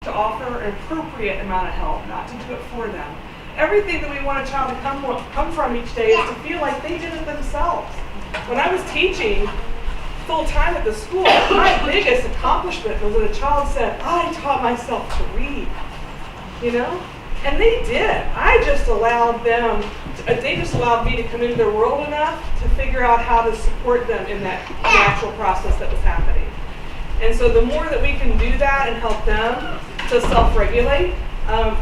to offer an appropriate amount of help, not to do it for them. Everything that we want a child to come from each day is to feel like they did it themselves. When I was teaching full time at the school, my biggest accomplishment was when a child said, I taught myself to read, you know? And they did. I just allowed them, they just allowed me to come into their world enough to figure out how to support them in that natural process that was happening. And so the more that we can do that and help them to self-regulate,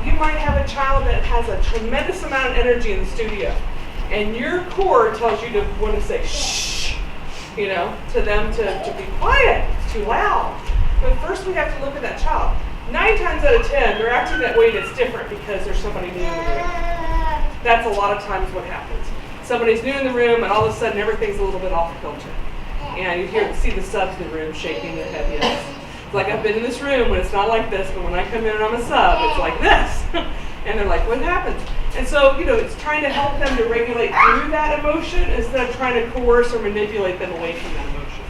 you might have a child that has a tremendous amount of energy in the studio, and your core tells you to want to say shh, you know, to them to be quiet, it's too loud. But first we have to look at that child. 9 times out of 10, they're acting that way that's different because there's somebody new in the room. That's a lot of times what happens. Somebody's new in the room and all of a sudden everything's a little bit off kilter. And you see the subs in the room shaking their head, yes. It's like, I've been in this room when it's not like this, but when I come in and I'm a sub, it's like this. And they're like, what happened? And so, you know, it's trying to help them to regulate through that emotion instead of trying to coerce or manipulate them away from that emotion.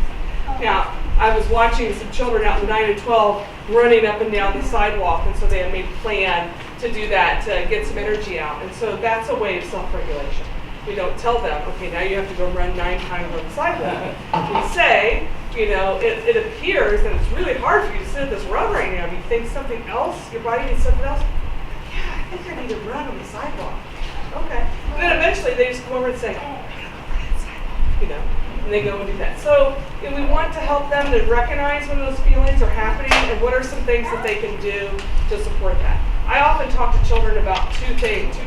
Now, I was watching some children out in the 9 and 12 running up and down the sidewalk, and so they had made a plan to do that, to get some energy out. And so that's a way of self-regulation. We don't tell them, okay, now you have to go run 9 times on the sidewalk. We say, you know, it appears that it's really hard for you to sit at this run right now. Do you think something else, your body needs something else? Yeah, I think I need to run on the sidewalk. Okay. And then eventually they just come over and say, I gotta go run on the sidewalk, you know, and they go and do that. So you know, we want to help them to recognize when those feelings are happening and what are some things that they can do to support that. I often talk to children about 2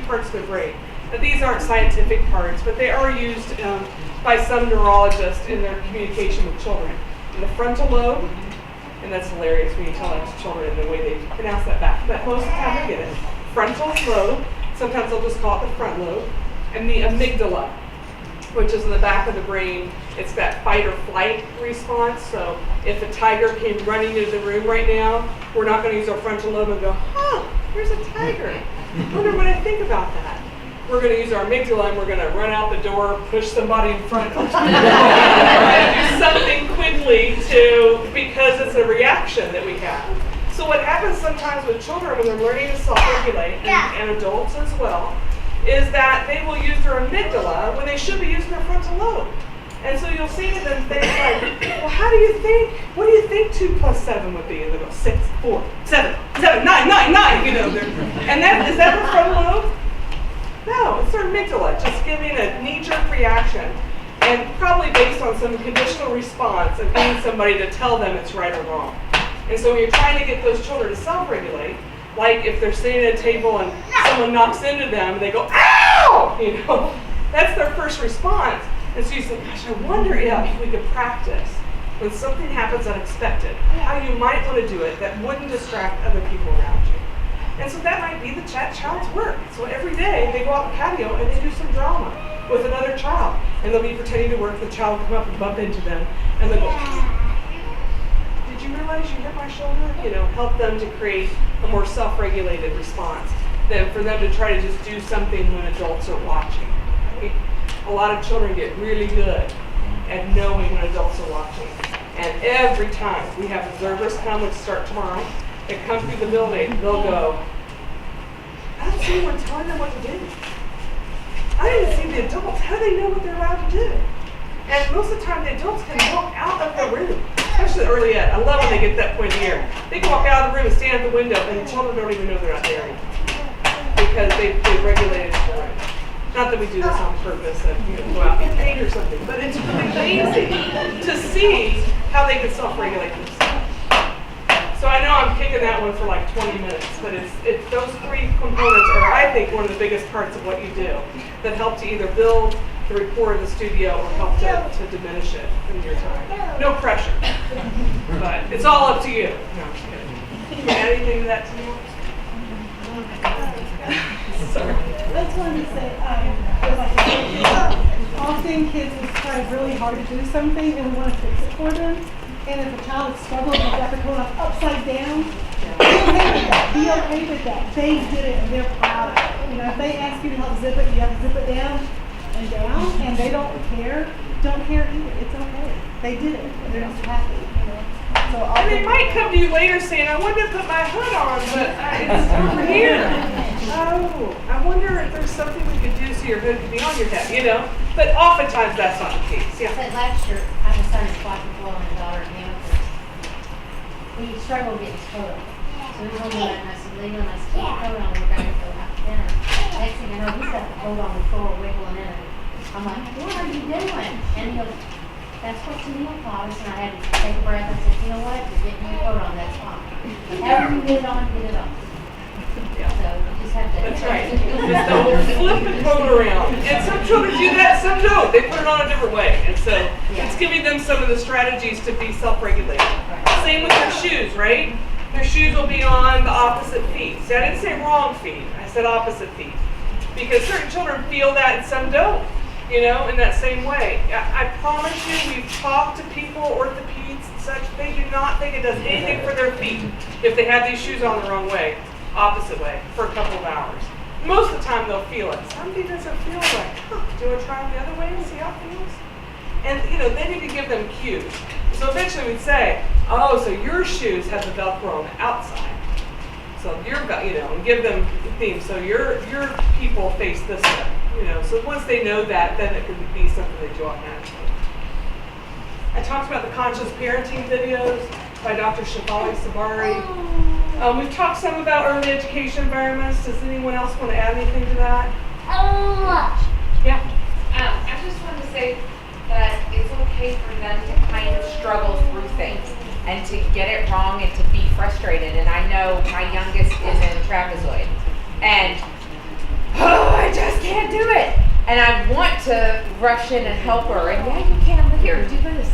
parts of their brain. Now, these aren't scientific parts, but they are used by some neurologists in their communication with children. In the frontal lobe, and that's hilarious when you tell that to children in the way they pronounce that back, but most of the time they get it. Frontal lobe, sometimes they'll just call it the front lobe, and the amygdala, which is in the back of the brain. It's that fight or flight response. So if a tiger came running into the room right now, we're not going to use our frontal lobe and go, there's a tiger. I wonder what I think about that. We're going to use our amygdala and we're going to run out the door, push somebody in front of us. We're going to do something quickly because it's a reaction that we have. So what happens sometimes with children when they're learning to self-regulate, and adults as well, is that they will use their amygdala when they should be using their frontal lobe. And so you'll see them things like, well, what do you think 2 plus 7 would be? And they'll go 6, 4, 7, 9, 9, 9, you know. And is that their frontal lobe? No, it's their amygdala, just giving a knee-jerk reaction, and probably based on some conditional response of getting somebody to tell them it's right or wrong. And so when you're trying to get those children to self-regulate, like if they're sitting at a table and someone knocks into them and they go, ow! You know, that's their first response. And so you say, gosh, I wonder if we could practice when something happens unexpected, how you might want to do it that wouldn't distract other people around you. And so that might be the child's work. So every day they go out in the patio and they do some drama with another child. And they'll be pretending to work, the child will come up and bump into them, and they'll go, did you realize you hit my shoulder? You know, help them to create a more self-regulated response than for them to try to just do something when adults are watching. Right? A lot of children get really good at knowing when adults are watching. And every time we have observers come, which start tomorrow, they come through the building, they'll go, I don't see anyone telling them what to do. I didn't see the adults. How do they know what they're allowed to do? And most of the time, the adults can walk out of the room, especially early ed. I love when they get to that point in the year. They can walk out of the room and stand at the window, and the children don't even know they're not there anymore because they've regulated the room. Not that we do this on purpose and go out and paint or something, but it's really amazing to see how they can self-regulate themselves. So I know I'm kicking that one for like 20 minutes, but it's those 3 components are, I think, one of the biggest parts of what you do that help to either build the rapport in the studio or help to diminish it in your time. No pressure, but it's all up to you. No, I'm just kidding. Can you add anything to that to me? Sorry. I just wanted to say, often kids will try really hard to do something and we want to fix it for them. And if a child is struggling with that, they're going upside down, be okay with that. Be okay with that. They did it and they're proud of it. You know, if they ask you to help zip it, you have to zip it down, and they don't care either. It's okay. They did it, and they're just happy. You know. So I'll And they bring- might come to you later saying, I wanted to put my hood on, but it's over here. Oh, I wonder if there's something we could do so your hood could be on your head, you know? But oftentimes that's not the case, yeah. But last year, I decided to watch a boy and a daughter in Hampton. He struggled getting his coat on. So we went in and I said, Leland, I said, get your coat on, we're going to go out to dinner. Next thing I know, he's got the coat on the floor wiggling in it. I'm like, what are you doing? And he goes, that's what Tennille taught us. And I had to take a breath. I said, you know what? You're getting your coat on, that's fine. However you get it on, get it on. So you just have to. That's right. Just don't flip the coat around. And some children do that, some don't. They put it on a different way. And so it's giving them some of the strategies to be self-regulated. Same with their shoes, right? Their shoes will be on the opposite feet. See, I didn't say wrong feet. I said opposite feet. Because certain children feel that and some don't, you know, in that same way. I promise you, we've talked to people, orthopedics and such, they do not think it does anything for their feet if they have these shoes on the wrong way, opposite way, for a couple of hours. Most of the time they'll feel it. Some feet doesn't feel right. Do you want to try them the other way and see how it feels? And, you know, they need to give them cues. So eventually we'd say, oh, so your shoes have the Velcro on the outside. So your, you know, and give them the theme. So your people face this way, you know. So once they know that, then it could be something they do automatically. I talked about the conscious parenting videos by Dr. Shefali Sabari. We've talked some about early education environments. Does anyone else want to add anything to that? Yeah. I just want to say that it's okay for them to kind of struggle through things and to get it wrong and to be frustrated. And I know my youngest is in trapezoid and I just can't do it. And I want to rush in and help her. And yeah, you can, but here, do this.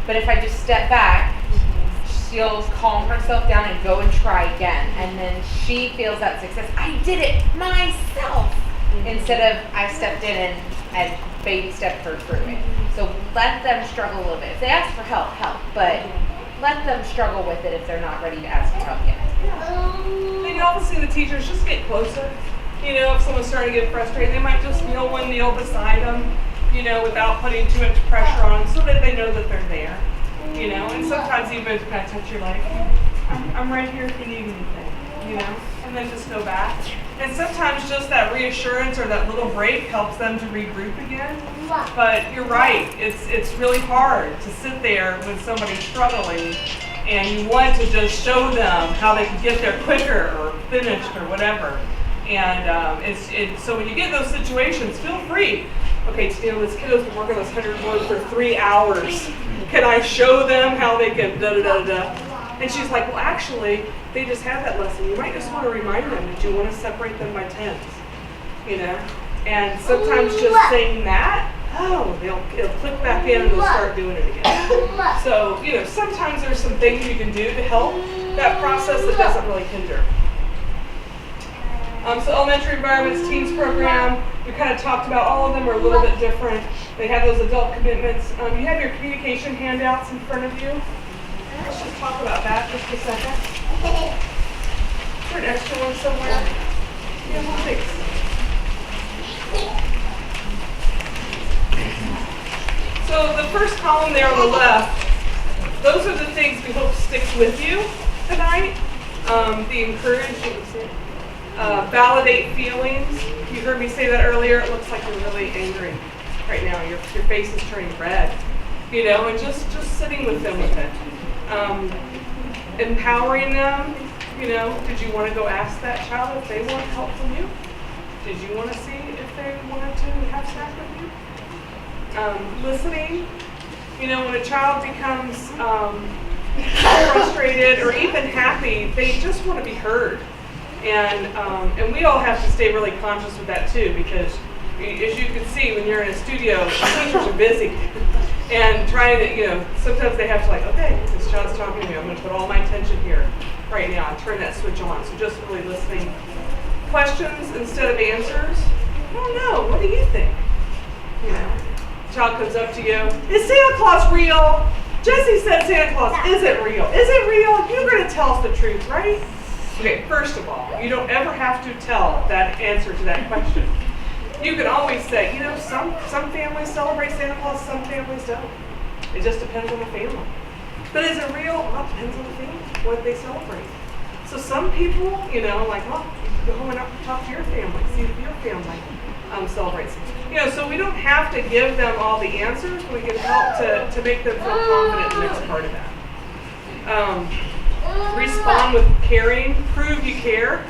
But if I just step back, she'll calm herself down and go and try again. And then she feels that success. I did it myself. Instead of I stepped in and baby stepped her through it. So let them struggle a little bit. If they ask for help, help. But let them struggle with it if they're not ready to ask for help yet. You can also see the teachers just get closer. You know, if someone's starting to get frustrated, they might just kneel one kneel beside them, you know, without putting too much pressure on them so that they know that they're there. You know, and sometimes even kind of touch your leg. I'm right here if you need anything, you know, and then just go back. And sometimes just that reassurance or that little break helps them to regroup again. But you're right, it's really hard to sit there when somebody's struggling and you want to just show them how they can get there quicker or finished or whatever. And so when you get in those situations, feel free. Okay, Tennille, this kiddo's been working on this 100 words for 3 hours. Can I show them how they can da-da-da-da? And she's like, well, actually, they just had that lesson. You might just want to remind them that you want to separate them by tens, you know? And sometimes just saying that, it'll click back in and they'll start doing it again. So, you know, sometimes there's some things you can do to help that process that doesn't really hinder. So elementary environments, teens program, we kind of talked about all of them are a little bit different. They have those adult commitments. You have your communication handouts in front of you. Let's just talk about that just a second. Is there an extra one somewhere? Yeah, well, thanks. So the first column there on the left, those are the things we hope sticks with you tonight. The encourage, validate feelings. You heard me say that earlier. It looks like you're really angry right now. Your face is turning red. You know, and just sitting with them with it. Empowering them. You know, did you want to go ask that child if they want help from you? Did you want to see if they wanted to have snack with you? Listening. You know, when a child becomes frustrated or even happy, they just want to be heard. And we all have to stay really conscious with that too, because as you can see, when you're in a studio, teachers are busy and trying to, you know, sometimes they have to like, okay, this child's talking to me, I'm going to put all my attention here right now and turn that switch on. So just really listening. Questions instead of answers. I don't know, what do you think? You know, child comes up to you, is Santa Claus real? Jesse said Santa Claus isn't real. Is it real? You're going to tell us the truth, right? Okay, first of all, you don't ever have to tell that answer to that question. You can always say, you know, some families celebrate Santa Claus, some families don't. It just depends on the family. But is it real? Well, it depends on the family, what they celebrate. So some people, like, well, you go home and talk to your family, see if your family celebrates. So we don't have to give them all the answers. We can help to make them feel confident in the next part of that. Respond with caring, prove you care.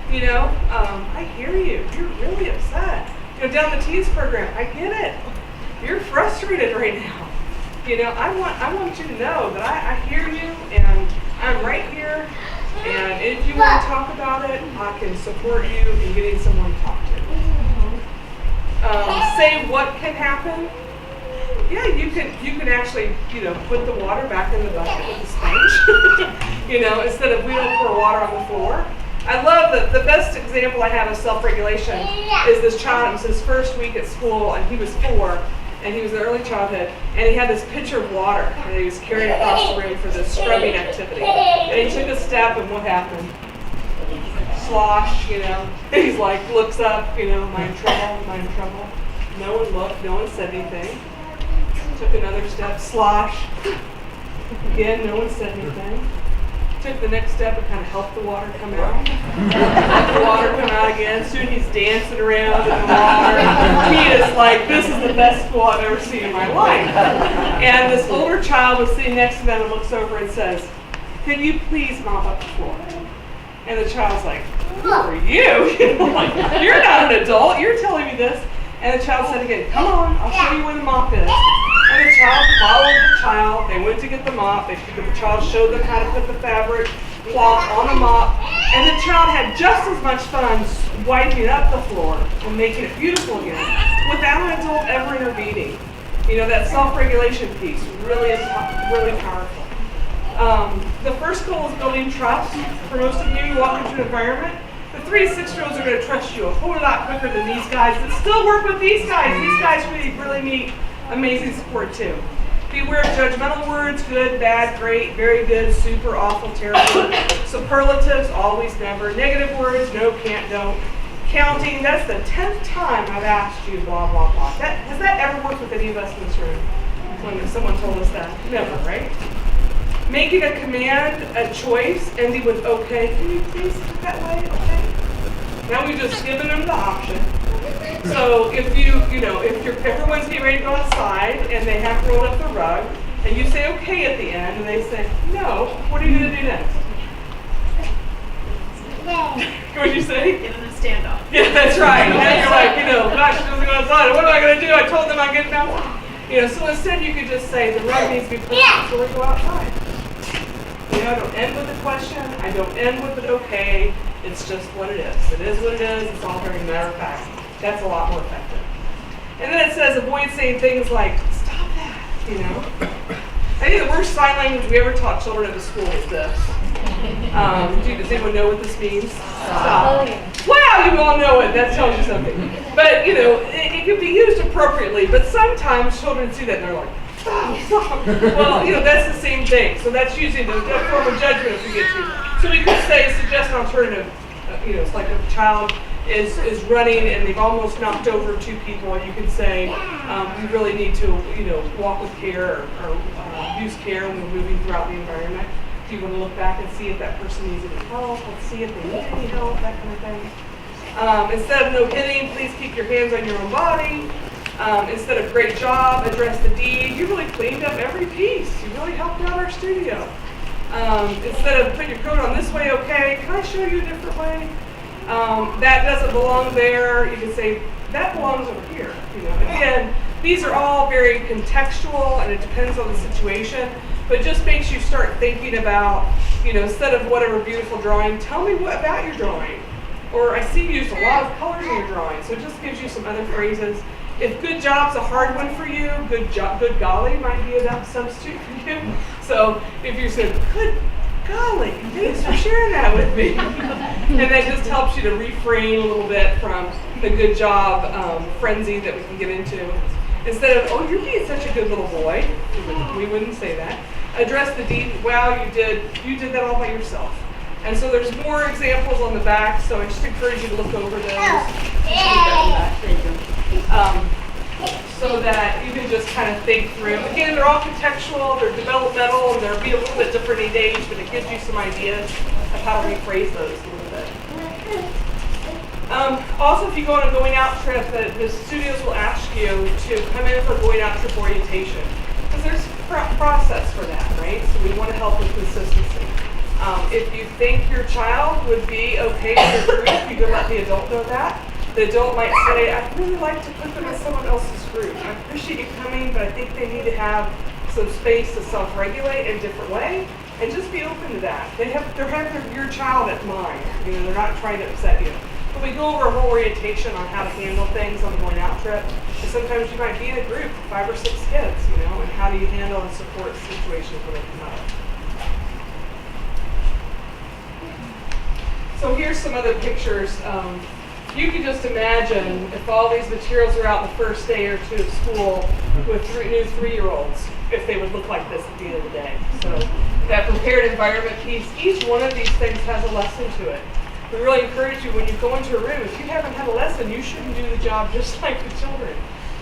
I hear you. You're really upset. Down the teens program, I get it. You're frustrated right now. I want you to know that I hear you and I'm right here. And if you want to talk about it, I can support you in getting someone to talk to. Say what can happen. Yeah, you can actually, put the water back in the bucket with a sponge. Instead of we don't pour water on the floor. I love the best example I have of self-regulation is this child. It was his first week at school, and he was 4, and he was in early childhood, and he had this pitcher of water, and he was carrying across the room for this scrubbing activity. And he took a step, and what happened? Slosh, and he's like, looks up, am I in trouble? Am I in trouble? No one looked, no one said anything. Took another step, slosh. Again, no one said anything. Took the next step and kind of helped the water come out. Let the water come out again. Soon he's dancing around in the water. He is like, this is the best school I've ever seen in my life. And this older child was sitting next to them and looks over and says, can you please mop up the floor? And the child's like, who are you? Like, you're not an adult. You're telling me this. And the child said again, come on, I'll show you where the mop is. And the child followed the child. They went to get the mop. The child showed them how to put the fabric cloth on the mop. And the child had just as much fun wiping up the floor and making it beautiful again without an adult ever intervening. That self-regulation piece really is really powerful. The first goal is building trust. For most of you walk into an environment, the 3 to 6-year-olds are going to trust you a whole lot quicker than these guys that still work with these guys. These guys really need amazing support too. Beware of judgmental words, good, bad, great, very good, super, awful, terrible. Superlatives, always, never. Negative words, no, can't, don't. Counting, that's the 10th time I've asked you, blah, blah, blah. Has that ever worked with any of us in this room? When someone told us that? Never, right? Making a command, a choice, ending with okay. Can you please put that way? Okay. Now we've just given them the option. So if everyone's getting ready to go outside and they have rolled up the rug, and you say okay at the end, and they say no, what are you going to do next? What did you say? Give them a standoff. Yeah, that's right. Now you're like, gosh, she doesn't go outside. What am I going to do? I told them I'm getting out. So instead you could just say the rug needs to be put up before we go outside. I don't end with a question. I don't end with an okay. It's just what it is. It is what it is. It's all very matter of fact. That's a lot more effective. And then it says avoid saying things like, stop that, I think the worst sign language we ever taught children at the school is this. Does anyone know what this means? Stop. Wow, you all know it. That tells you something. But, it can be used appropriately, but sometimes children see that and they're like, stop. Well, that's the same thing. So that's using the form of judgment if we get to. So we could say, suggest an alternative. It's like a child is running and they've almost knocked over 2 people, and you can say, we really need to, walk with care or use care when we're moving throughout the environment. Do you want to look back and see if that person needs any help? Let's see if they need any help, that kind of thing. Instead of no hitting, please keep your hands on your own body. Instead of great job, address the deed. You really cleaned up every piece. You really helped out our studio. Instead of put your coat on this way, okay, can I show you a different way? That doesn't belong there. You can say, that belongs over here. Again, these are all very contextual and it depends on the situation, but it just makes you start thinking about, instead of whatever beautiful drawing, tell me what about your drawing. Or I see you used a lot of colors in your drawing, so it just gives you some other phrases. If good job's a hard one for you, good golly might be a substitute for you. So if you said, good golly, thanks for sharing that with me. And that just helps you to refrain a little bit from the good job frenzy that we can get into. Instead of, oh, you're being such a good little boy, we wouldn't say that. Address the deed, wow, you did that all by yourself. And so there's more examples on the back, so I just encourage you to look over those. so that you can just kind of think through. Again, they're all contextual, they're developmental, and they'll be a little bit different in age, but it gives you some ideas of how to rephrase those a little bit. Also, if you go on a going out trip, the studios will ask you to come in for going out trip orientation. Because there's a process for that, right? So we want to help with consistency. If you think your child would be okay with your group, you can let the adult know that. The adult might say, I'd really like to put them in someone else's group. I appreciate you coming, but I think they need to have some space to self-regulate in a different way. And just be open to that. They're having your child at mind. They're not trying to upset you. But we go over a whole orientation on how to handle things on a going out trip. And sometimes you might be in a group of 5 or 6 kids, and how do you handle and support situations when they come up. So here's some other pictures. You can just imagine if all these materials are out the first day or two of school with new 3-year-olds, if they would look like this at the end of the day. So that prepared environment piece, each one of these things has a lesson to it. We really encourage you when you go into a room, if you haven't had a lesson, you shouldn't do the job just like the children.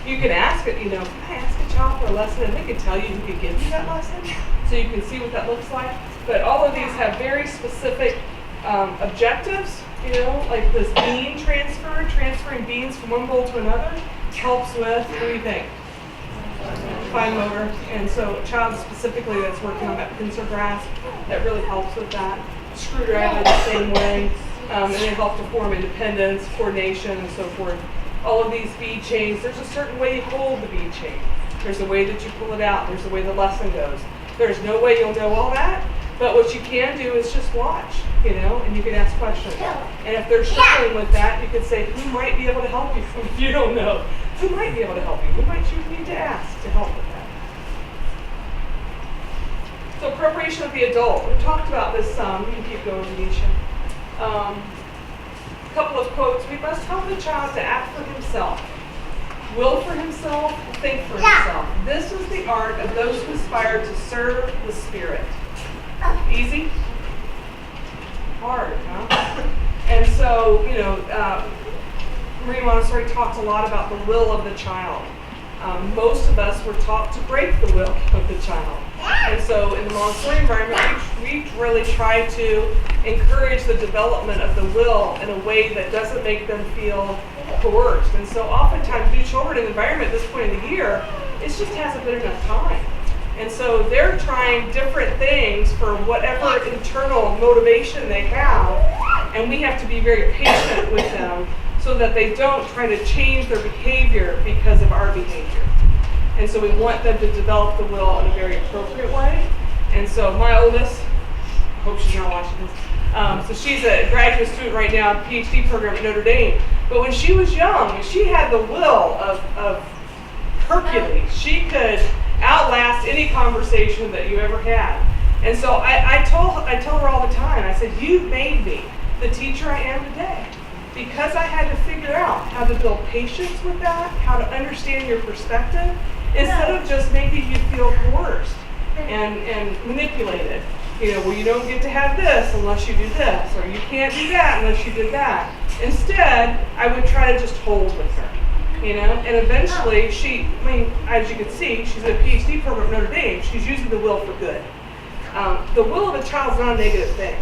You can ask it, can I ask a child for a lesson? And they can tell you who can give you that lesson, so you can see what that looks like. But all of these have very specific objectives, like this bean transfer, transferring beans from one bowl to another, helps with, what do you think? Fine motor. And so a child specifically that's working on that pincer grasp, that really helps with that. Screwdriver the same way, and they help to form independence, coordination, and so forth. All of these bead chains, there's a certain way you hold the bead chain. There's a way that you pull it out. There's a way the lesson goes. There's no way you'll know all that, but what you can do is just watch, and you can ask questions. And if they're struggling with that, you can say, who might be able to help you? If you don't know, who might be able to help you? Who might you need to ask to help with that? So preparation of the adult. We talked about this some. You can keep going, Denisha. A couple of quotes. We must help the child to act for himself, will for himself, think for himself. This is the art of those who aspire to serve the Spirit. Easy? Hard, huh? And so, Marie Montessori talks a lot about the will of the child. Most of us were taught to break the will of the child. And so in the Montessori environment, we really try to encourage the development of the will in a way that doesn't make them feel coerced. And so oftentimes new children in the environment at this point in the year, it just hasn't been enough time. And so they're trying different things for whatever internal motivation they have, and we have to be very patient with them so that they don't try to change their behavior because of our behavior. And so we want them to develop the will in a very appropriate way. And so my oldest, hope she's not watching this, so she's a graduate student right now, PhD program at Notre Dame. But when she was young, she had the will of Hercules. She could outlast any conversation that you ever had. And so I tell her all the time, I said, you made me the teacher I am today. Because I had to figure out how to build patience with that, how to understand your perspective, instead of just making you feel coerced and manipulated. Well, you don't get to have this unless you do this, or you can't do that unless you did that. Instead, I would try to just hold with her, and eventually as you can see, she's in a PhD program at Notre Dame. She's using the will for good. The will of a child is not a negative thing.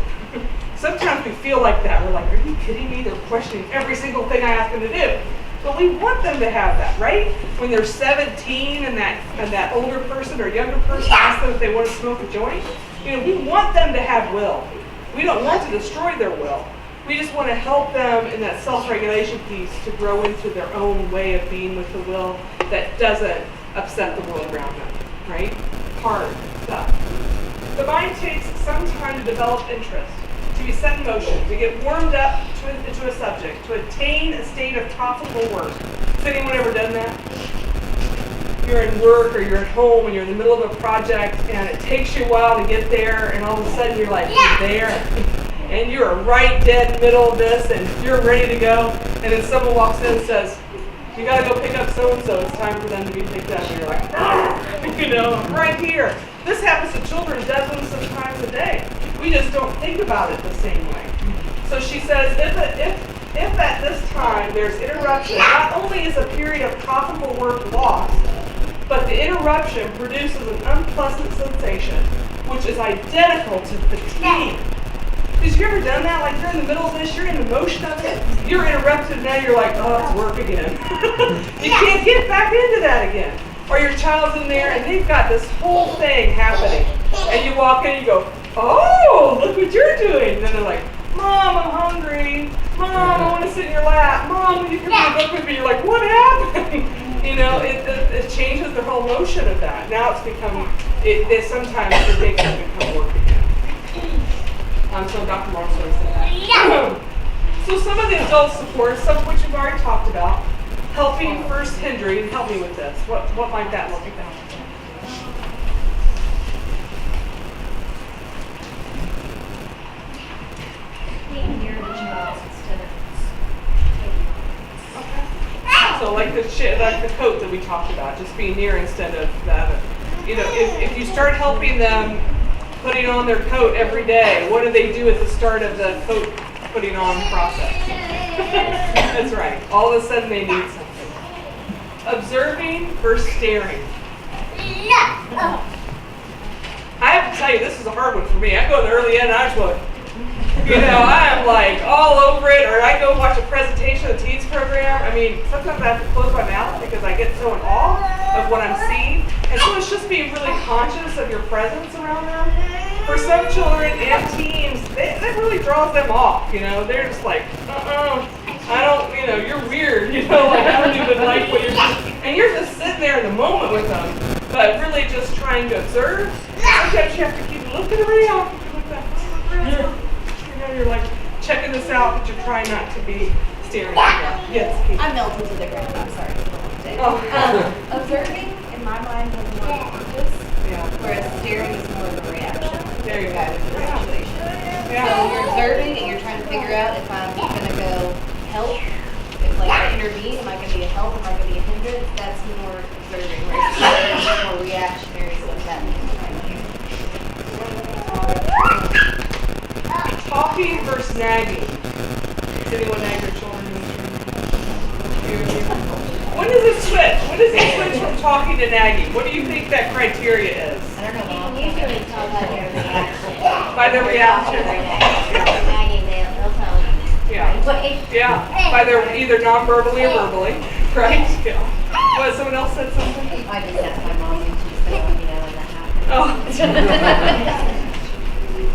Sometimes we feel like that. We're like, are you kidding me? They're questioning every single thing I ask them to do. But we want them to have that, right? When they're 17 and that older person or younger person asks them if they want to smoke a joint, we want them to have will. We don't want to destroy their will. We just want to help them in that self-regulation piece to grow into their own way of being with the will that doesn't upset the world around them, right? Hard stuff. The mind takes some time to develop interest, to be set in motion, to get warmed up to a subject, to attain a state of profitable work. Has anyone ever done that? You're in work or you're at home and you're in the middle of a project and it takes you a while to get there, and all of a sudden you're like, you're there, and you're right dead middle of this and you're ready to go, and then someone walks in and says, you gotta go pick up so-and-so, it's time for them to be picked up, and you're like, I'm right here. This happens to children dozens of times a day. We just don't think about it the same way. So she says, if If at this time there's interruption, not only is a period of profitable work lost, but the interruption produces an unpleasant sensation, which is identical to fatigue. Because you ever done that? Like you're in the middle of this, you're in the motion of it, you're interrupted, now you're like, oh, it's work again. You can't get back into that again. Or your child's in there and they've got this whole thing happening. And you walk in and you go, oh, look what you're doing. And then they're like, Mom, I'm hungry. Mom, I want to sit in your lap. Mom, will you come to the book with me? You're like, what happened? You know, it changes the whole motion of that. Now it's become, sometimes it makes it become work again. So Dr. Montessori said that. So some of the adult supports, some of which we've already talked about, helping first hindering. Help me with this. What might that look like? Being near the child instead of Okay. So like the coat that we talked about, just being near instead of that. You know, if you start helping them putting on their coat every day, what do they do at the start of the coat putting on process? That's right. All of a sudden they need something. Observing versus staring. I have to tell you, this is a hard one for me. I go in the early end and I just go, you know, I am like all over it, or I go watch a presentation of the teens program. I mean, sometimes I have to close my mouth because I get so in awe of what I'm seeing. And so it's just being really conscious of your presence around them. For some children and teens, that really draws them off, you know. They're just like, I don't, you know, you're weird, you know, like I don't even like what you're doing. And you're just sitting there in the moment with them, but really just trying to observe. Sometimes you have to keep looking around. You know, you're like checking this out, but you're trying not to be staring at them. Yes, Kate. I'm melted to the ground. I'm sorry. Oh. Observing, in my mind, has more of a purpose, Yeah. whereas staring is more of a reaction. There you go. To the situation. Yeah. So you're observing and you're trying to figure out if I'm going to go help, if like I intervene, am I going to be a help, am I going to be a hindrance? That's more observing, whereas staring is more reactionary, so that means trying to Talking versus nagging. Does anyone nag their children in this room? When does it switch? When does it switch from talking to nagging? What do you think that criteria is? I don't know. You can usually tell by their reaction. By their reaction. Nagging, they'll tell you. Yeah. Right. Yeah. By their either non-verbally or verbally. Right? Yeah. What, someone else said something? I just asked my mom and she said, when that happened. Oh.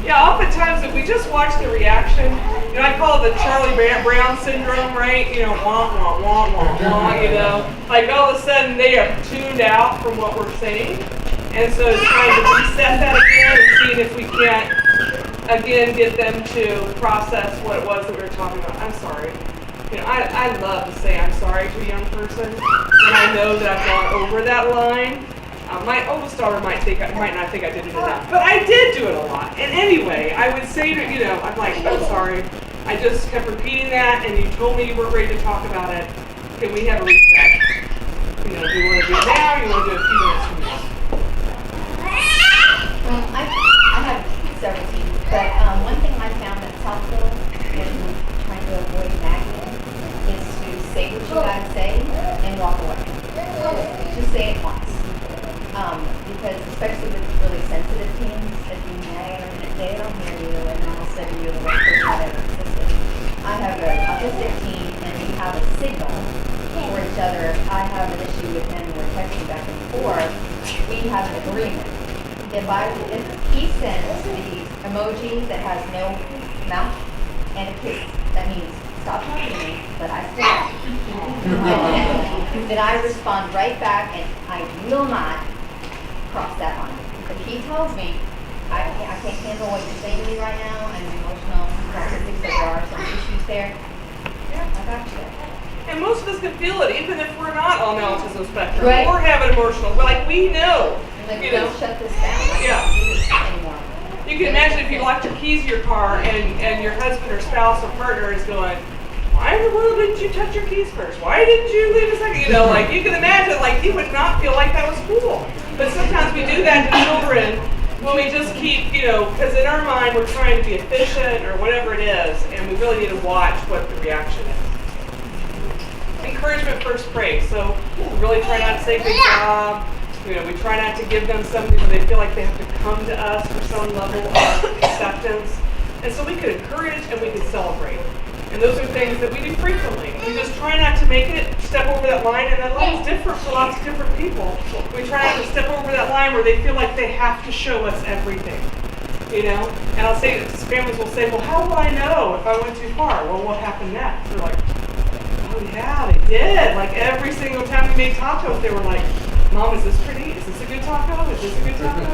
Yeah, oftentimes if we just watch the reaction, you know, I call it the Charlie Brown syndrome, right? You know, wah, wah, wah, wah, wah, you know. Like all of a sudden they are tuned out from what we're saying. And so it's trying to reset that again and seeing if we can't, again, get them to process what it was that we were talking about. I'm sorry. You know, I love to say I'm sorry to a young person when I know that I've gone over that line. My oldest daughter might not think I did it enough, but I did do it a lot. And anyway, I would say to, you know, I'm like, I'm sorry. I just kept repeating that, and you told me you weren't ready to talk about it. Can we have a reset? You know, do you want to do it now, or you want to do it a few minutes from now? I have several teams, but one thing I found that's helpful in trying to avoid nagging is to say what you gotta say and walk away. Just say it once. Because especially with really sensitive teens, if you nag them and they don't hear you and all of a sudden you're the worst person I've ever existed. I have an autistic teen and we have a signal for each other. If I have an issue with him, we're texting back and forth, we have an agreement. If he sends the emoji that has no mouth and a kiss, that means stop talking to me, but I still then I respond right back and I will not cross that line. If he tells me I can't handle what you're saying to me right now, I'm emotional, there are some issues there, I got you. And most of us can feel it, even if we're not on the autism spectrum Right. or have an emotional. We're like, we know. Like, You know. don't shut this down. I Yeah. can't do this anymore. You can imagine if you locked your keys to your car and your husband or spouse or partner is going, why in the world didn't you touch your keys first? Why didn't you leave a second? You know, like you can imagine, like he would not feel like that was cool. But sometimes we do that to children when we just keep, because in our mind we're trying to be efficient or whatever it is, and we really need to watch what the reaction is. Encouragement first praise. So we really try not to say good job. We try not to give them something where they feel like they have to come to us for some level of acceptance. And so we could encourage and we could celebrate. And those are things that we do frequently. We just try not to make it step over that line, and that line's different for lots of different people. We try not to step over that line where they feel like they have to show us everything. And I'll say, families will say, well, how will I know if I went too far? Well, what happened next? They're like, oh yeah, they did. Like every single time we made tacos, they were like, Mom, is this pretty? Is this a good taco? Is this a good taco?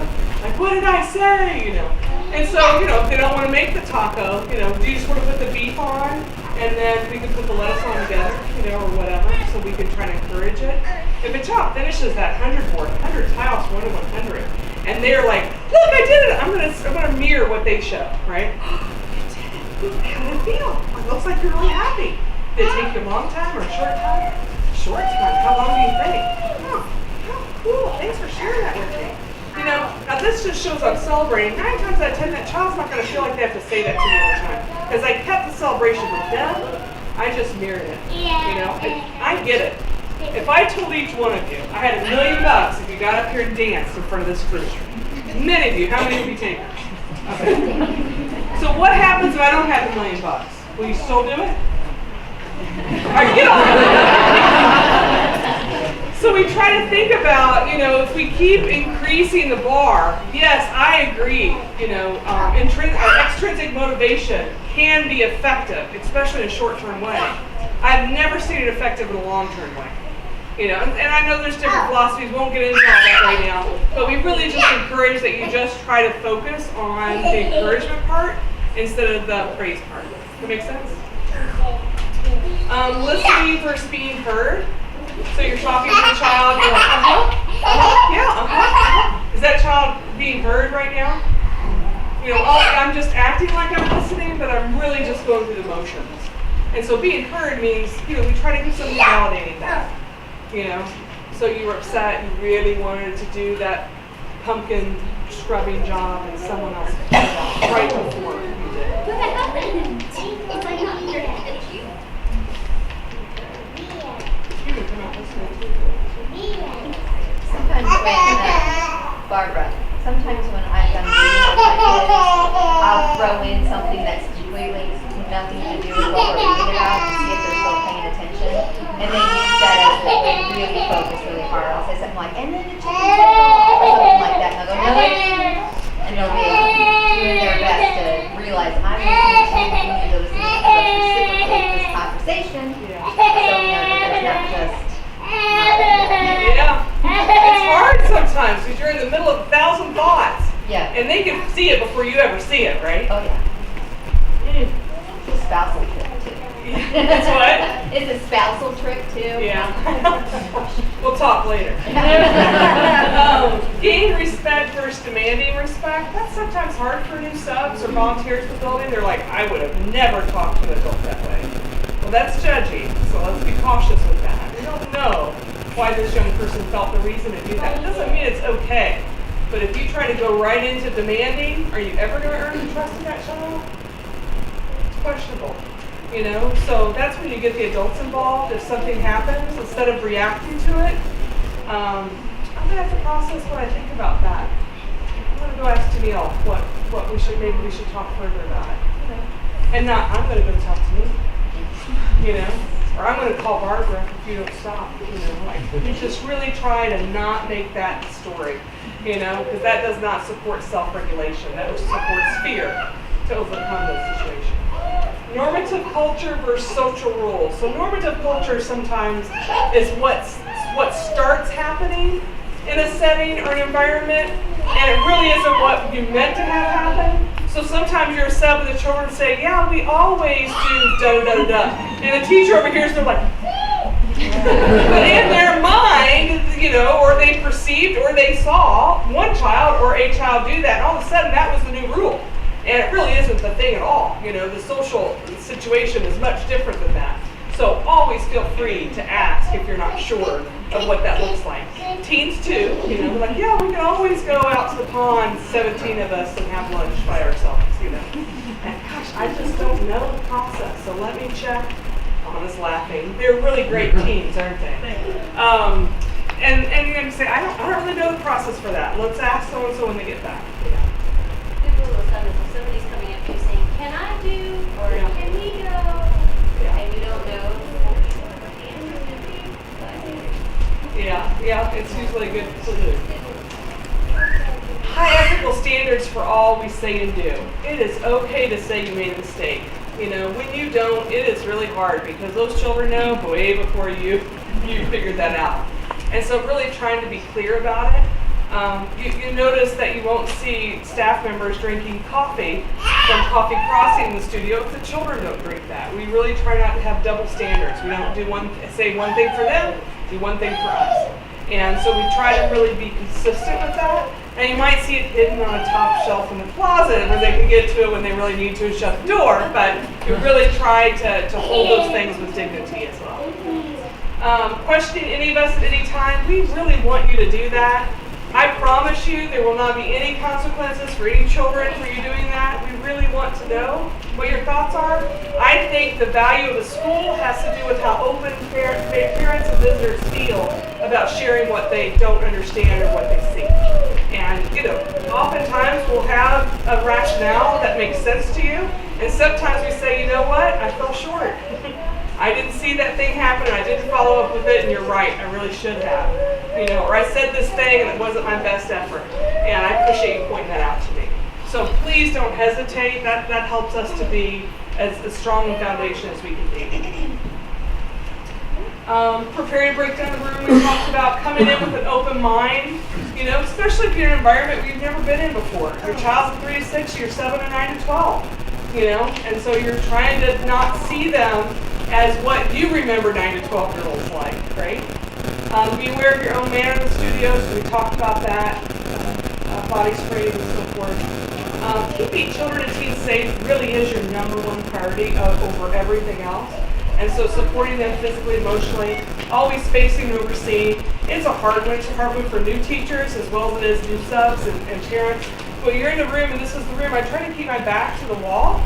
Like, what did I say? And so, if they don't want to make the taco, do you just want to put the beef on, and then we can put the lettuce on together, or whatever, so we can try to encourage it. If a child finishes that 100 board, 100 tiles, 1 to 100, and they're like, look, I did it. I'm gonna mirror what they show, right? You did it. How did it feel? It looks like you're really happy. Did it take you a long time or a short time? Short time. How long do you think? Oh, cool. Thanks for sharing that with me. Now this just shows I'm celebrating. 9 times out of 10, that child's not going to feel like they have to say that to me every time. Because I kept the celebration with them, I just mirrored it. I get it. If I told each one of you, I had $1 million if you got up here and danced in front of this group. Many of you, how many would be takers? Okay. So what happens if I don't have $1 million? Will you still do it? All right, get on. So we try to think about, if we keep increasing the bar, yes, I agree, extrinsic motivation can be effective, especially in a short-term way. I've never seen it effective in a long-term way. And I know there's different philosophies, won't get into all that right now, but we really just encourage that you just try to focus on the encouragement part instead of the praise part. Does that make sense? Listening versus being heard. So you're talking to a child, you're like, yeah, Is that child being heard right now? I'm just acting like I'm listening, but I'm really just going through the motions. And so being heard means, we try to do something validating that. So you were upset, you really wanted to do that pumpkin scrubbing job, and someone else did that right before you did. Sometimes when I've done reading with my kids, I'll throw in something that's completely nothing to do with what we're reading about to see if they're still paying attention. And they use that as they really focus really hard. I'll say something like, and then the chicken took off, or something like that. And they'll go, no. And they'll be doing their best to realize I'm listening to you, you need to listen to me, let's reciprocate this conversation. So that there's not just Yeah. It's hard sometimes because you're in the middle of 1,000 thoughts. Yeah. And they can see it before you ever see it, right? Oh yeah. It's a spousal trick too. That's what? It's a spousal trick too. Yeah. We'll talk later. Gaining respect versus demanding respect. That's sometimes hard for new subs or volunteers in the building. They're like, I would have never talked to an adult that way. Well, that's judgy, so let's be cautious with that. We don't know why this young person felt the reason to do that. It doesn't mean it's okay. But if you try to go right into demanding, are you ever going to earn the trust of that child? It's questionable. So that's when you get the adults involved. If something happens, instead of reacting to it, I'm going to have to process what I think about that. I'm going to go ask Danielle what maybe we should talk further about it. And not, I'm going to go talk to me. Or I'm going to call Barbara if you don't stop. You just really try to not make that the story, because that does not support self-regulation. That supports fear to overcome those situations. Normative culture versus social rules. So normative culture sometimes is what starts happening in a setting or an environment, and it really isn't what you meant to have happen. So sometimes you're a sub and the children say, yeah, we always do da-da-da-da-da. And the teacher over here is like, but in their mind, or they perceived or they saw one child or a child do that, and all of a sudden that was the new rule. And it really isn't the thing at all. The social situation is much different than that. So always feel free to ask if you're not sure of what that looks like. Teens too, they're like, yeah, we can always go out to the pond, 17 of us, and have lunch by ourselves, And gosh, I just don't know the process, so let me check. Anna's laughing. They're really great teams, aren't they? And you're going to say, I don't really know the process for that. Let's ask so-and-so when they get back. Good rule of thumb is if somebody's coming up to you saying, can I do, or can we go, and you don't know, Yeah, it's usually good to do. High ethical standards for all we say and do. It is okay to say you made a mistake. When you don't, it is really hard because those children know way before you figured that out. And so really trying to be clear about it. You notice that you won't see staff members drinking coffee from Coffee Crossing in the studio if the children don't drink that. We really try not to have double standards. We don't say one thing for them, do one thing for us. And so we try to really be consistent with that. And you might see it hidden on a top shelf in the closet where they can get to it when they really need to and shut the door. But we really try to hold those things with dignity as well. Questioning any of us at any time, we really want you to do that. I promise you there will not be any consequences for any children for you doing that. We really want to know what your thoughts are. I think the value of the school has to do with how open parents and visitors feel about sharing what they don't understand or what they see. And, oftentimes we'll have a rationale that makes sense to you, and sometimes we say, you know what, I fell short. I didn't see that thing happen, and I didn't follow up with it, and you're right, I really should have. Or I said this thing, and it wasn't my best effort. And I appreciate you pointing that out to me. So please don't hesitate. That helps us to be as strong a foundation as we can be. Preparing to break down the room, we talked about coming in with an open mind, especially if you're in an environment you've never been in before. Your child's 3 to 6, you're 7 to 9 to 12, and so you're trying to not see them as what you remember 9 to 12-year-olds like, right? Be aware of your own manner in the studio, so we talked about that, body sprays and so forth. Keeping children and teens safe really is your number one priority over everything else. And so supporting them physically, emotionally, always spacing and overseeing. It's a hard one. It's a hard one for new teachers as well as it is new subs and parents. When you're in the room, and this is the room, I try to keep my back to the wall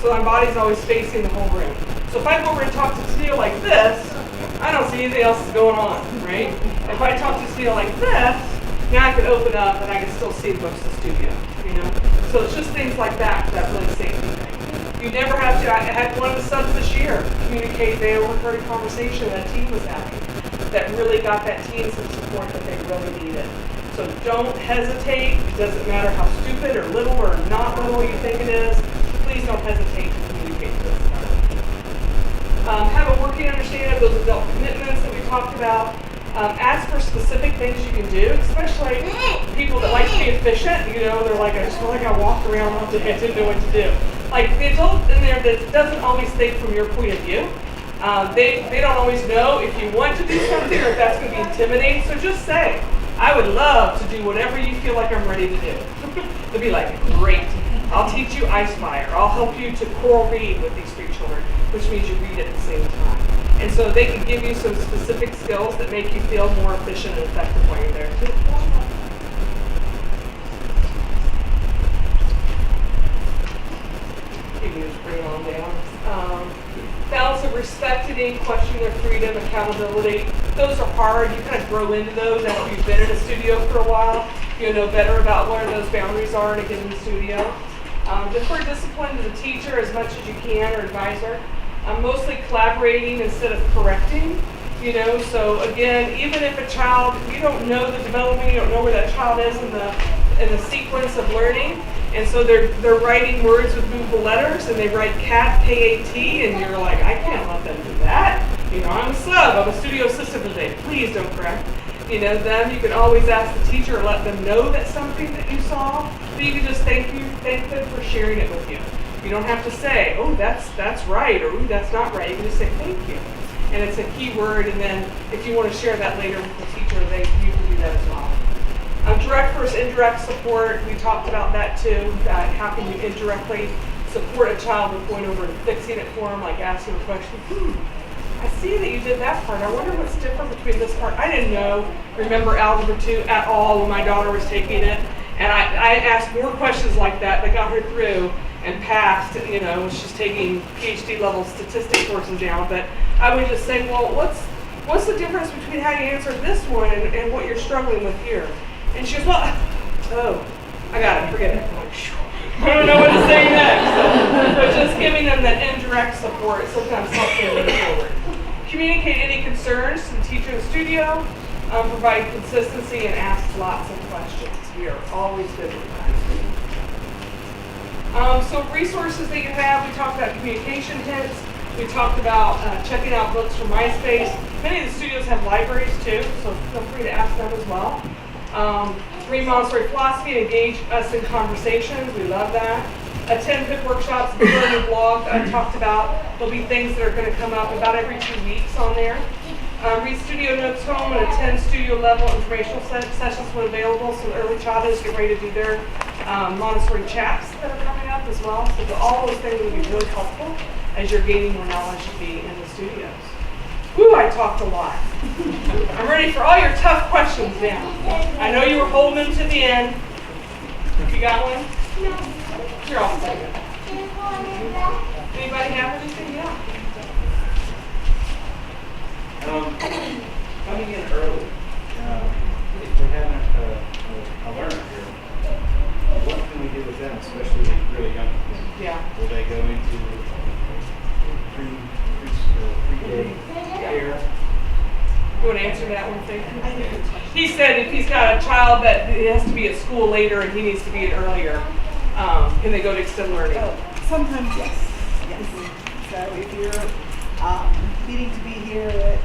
so my body's always facing the whole room. So if I go over and talk to Tennille like this, I don't see anything else is going on, right? If I talk to Tennille like this, now I can open up and I can still see most of the studio, So it's just things like that really safety thing. You never have to. I had one of the subs this year communicate. They overheard a conversation that a team was having that really got that team some support that they really needed. So don't hesitate. It doesn't matter how stupid or little or not little you think it is. Please don't hesitate to communicate to us about it. Have a working understanding of those adult commitments that we talked about. Ask for specific things you can do, especially people that like to be efficient. They're like, I just feel like I walked around all day. I didn't know what to do. Like the adult in there that doesn't always think from your point of view. They don't always know if you want to do something or if that's going to be intimidating. So just say, I would love to do whatever you feel like I'm ready to do. They'll be like, great. I'll teach you Ice Fire. I'll help you to choral read with these 3 children, which means you read at the same time. And so they can give you some specific skills that make you feel more efficient and effective while you're there too. You can just bring it on down. Balance of respecting, questioning their freedom, accountability. Those are hard. You kind of grow into those after you've been in a studio for a while. You'll know better about where those boundaries are in a given studio. Defer discipline to the teacher as much as you can or advisor. Mostly collaborating instead of correcting. So again, even if a child, you don't know the development, you don't know where that child is in the sequence of learning, and so they're writing words with movable letters, and they write cat, K-A-T, and you're like, I can't let them do that. I'm a sub, I'm a studio assistant today. Please don't correct. Them, you can always ask the teacher or let them know that's something that you saw, but you can just thank them for sharing it with you. You don't have to say, oh, that's right, or ooh, that's not right. You can just say thank you. And it's a key word, and then if you want to share that later with the teacher, you can do that as well. Direct versus indirect support, we talked about that too. How can you indirectly support a child with going over and fixing it for them, like asking a question, I see that you did that part. I wonder what's different between this part. I didn't remember Algebra 2 at all when my daughter was taking it. And I asked more questions like that got her through and passed, she's taking PhD level statistics courses now. But I would just say, well, what's the difference between how you answered this one and what you're struggling with here? And she goes, well, I got it, forget it. I'm like, phew. I don't know what to say next. But just giving them that indirect support sometimes helps them move forward. Communicate any concerns to the teacher in the studio. Provide consistency and ask lots of questions. We are always good with that. So resources that you have, we talked about communication hits. We talked about checking out books from MySpace. Many of the studios have libraries too, so feel free to ask them as well. Read Montessori philosophy, engage us in conversations. We love that. Attend PIP workshops, the learning blog that I talked about. There'll be things that are going to come up about every 2 weeks on there. Read studio notes home and attend studio level informational sessions when available. So the early childhood is getting ready to do their Montessori chats that are coming up as well. So all those things will be really helpful as you're gaining more knowledge to be in the studios. Woo, I talked a lot. I'm ready for all your tough questions now. I know you were holding them to the end. You got one? No. You're all set. Anybody have anything? Yeah. Coming in early, if we're having a learner here, what can we do with them, especially really young kids? Yeah. Will they go into pre-day care? You want to answer that one thing? He said if he's got a child that has to be at school later and he needs to be in earlier, can they go to extended learning? Sometimes, yes. So if you're needing to be here at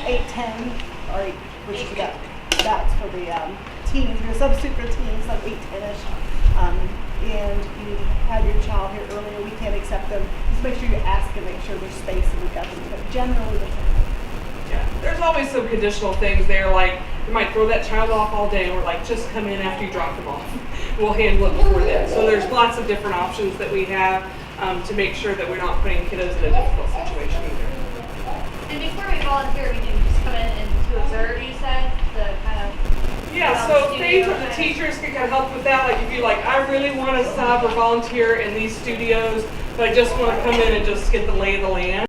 8:10 or 8, which is about for the teens, you're a substitute for teens, like 8:10ish, and you have your child here earlier, we can't accept them. Just make sure you ask and make sure there's space and we've got them. But generally, we can. Yeah. There's always some conditional things there, like you might throw that child off all day, or like just come in after you drop them off. We'll handle it before then. So there's lots of different options that we have to make sure that we're not putting kiddos in a difficult situation either. And before we volunteer, we do just come in and to observe, you said, the kind of. Yeah, so the teachers can kind of help with that. Like if you I really want to sub or volunteer in these studios, but I just want to come in and just get the lay of the land.